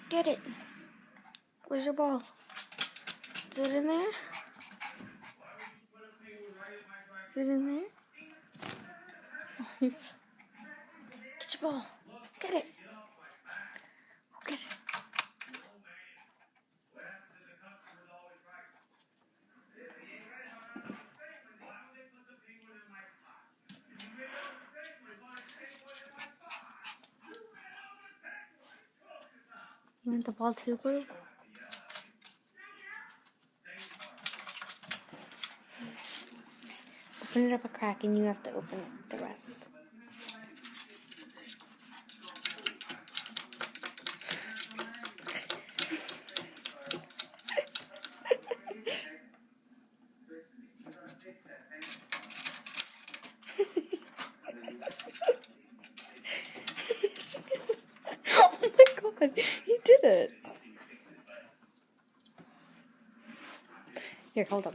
Get it. Where's your ball? Is it in there? Is it in there? Get your ball. Get it. Go get it. You want the ball too, Blue? Open it up a crack and you have to open it the rest. Oh my god, he did it. Here, hold on.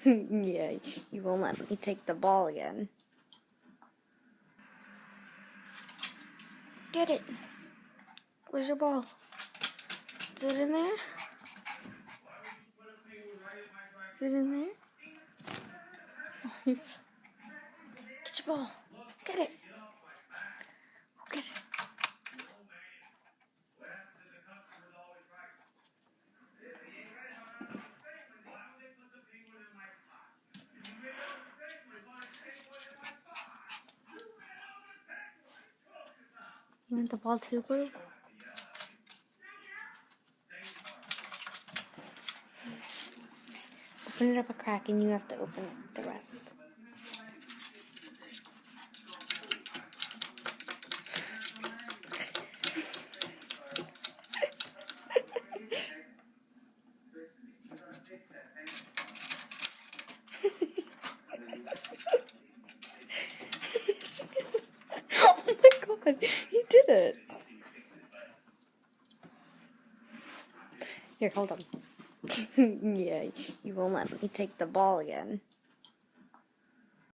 Yeah, you won't let me take the ball again. Get it. Where's your ball? Is it in there? Is it in there? Get your ball. Get it. Go get it. You want the ball too, Blue? Open it up a crack and you have to open it the rest. Oh my god, he did it. Here, hold on. Yeah, you won't let me take the ball again.